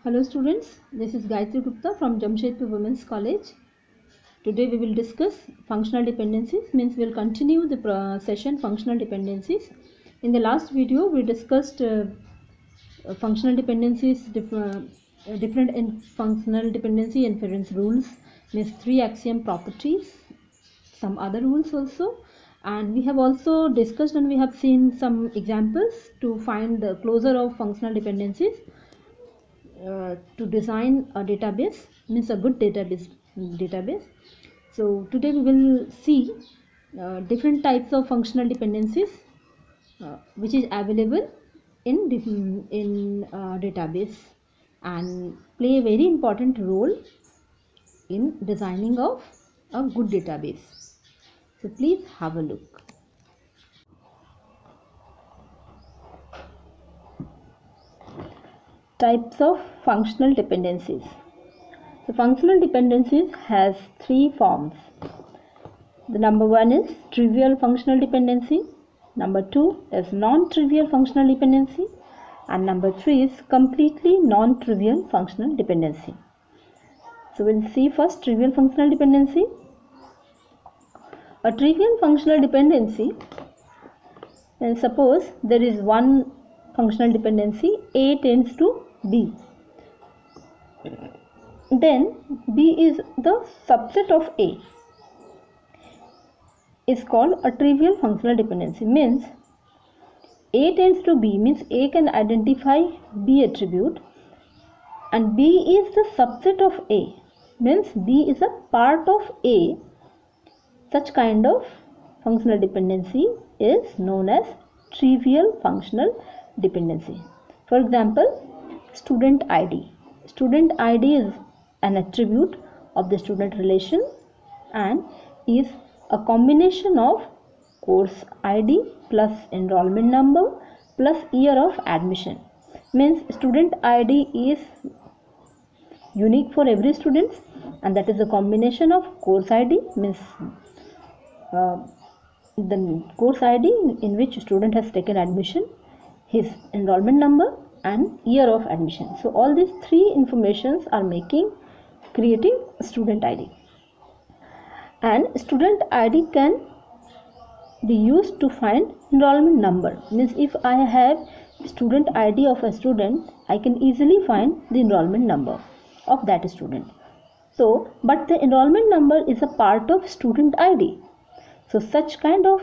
Hello students, this is Gayatri Gupta from Jamshedpur Women's College. Today we will discuss functional dependencies, means we will continue the session functional dependencies. In the last video we discussed functional dependencies, different in functional dependency inference rules, means 3 axiom properties, some other rules also, and we have also discussed and we have seen some examples to find the closure of functional dependencies. To design a database, means a good database. So today we will see different types of functional dependencies which is available in database and play a very important role in designing of a good database. So please have a look. Types of functional dependencies. So functional dependencies has 3 forms. The number 1 is trivial functional dependency, number 2 is non-trivial functional dependency, and number 3 is completely non-trivial functional dependency. So we'll see first trivial functional dependency. A trivial functional dependency, and suppose there is one functional dependency, A tends to B. Then B is the subset of A. Is called a trivial functional dependency. Means A tends to B, means A can identify B attribute and B is the subset of A, means B is a part of A. Such kind of functional dependency is known as trivial functional dependency. For example, student ID. Student ID is an attribute of the student relation and is a combination of course ID plus enrollment number plus year of admission. Means student ID is unique for every student and that is a combination of course ID, means the course ID in which student has taken admission, his enrollment number and year of admission. So all these 3 informations are creating student ID. And student ID can be used to find enrollment number. Means if I have student ID of a student, I can easily find the enrollment number of that student. So, but the enrollment number is a part of student ID. So such kind of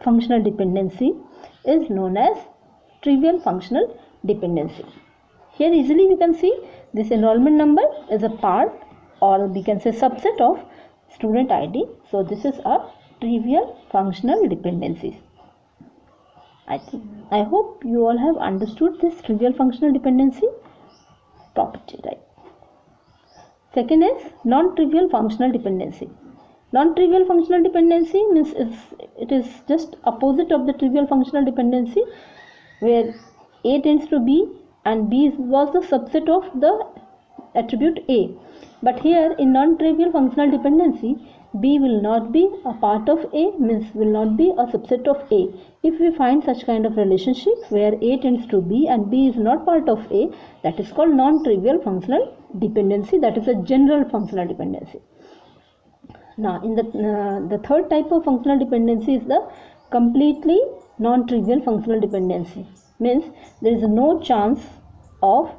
functional dependency is known as trivial functional dependency. Here easily we can see this enrollment number is a part, or we can say subset of student ID. So this is a trivial functional dependencies. I hope you all have understood this trivial functional dependency property, right? Second is non-trivial functional dependency. Non-trivial functional dependency means it is just opposite of the trivial functional dependency, where A tends to B and B was the subset of the attribute A. But here in non-trivial functional dependency, B will not be a part of A, means will not be a subset of A. If we find such kind of relationship where A tends to B and B is not part of A, that is called non-trivial functional dependency. That is a general functional dependency. Now in the third type of functional dependency is the completely non-trivial functional dependency. Means there is no chance of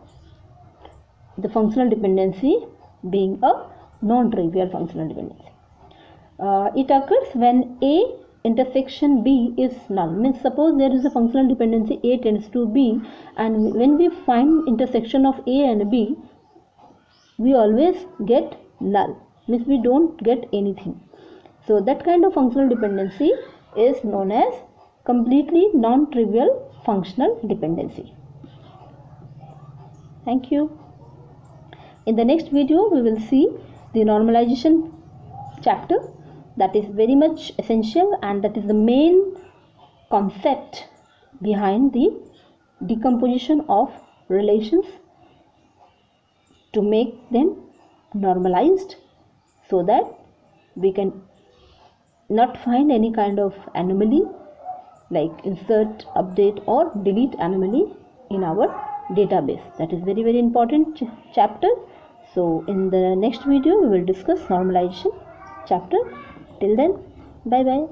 the functional dependency being a non-trivial functional dependency. It occurs when A intersection B is null. Means suppose there is a functional dependency A tends to B, and when we find intersection of A and B, we always get null, means we don't get anything. So that kind of functional dependency is known as completely non-trivial functional dependency. Thank you. In the next video we will see the normalization chapter. That is very much essential and that is the main concept behind the decomposition of relations to make them normalized, so that we can not find any kind of anomaly like insert, update or delete anomaly in our database. That is very important chapter. So in the next video we will discuss normalization chapter. Till then, bye bye.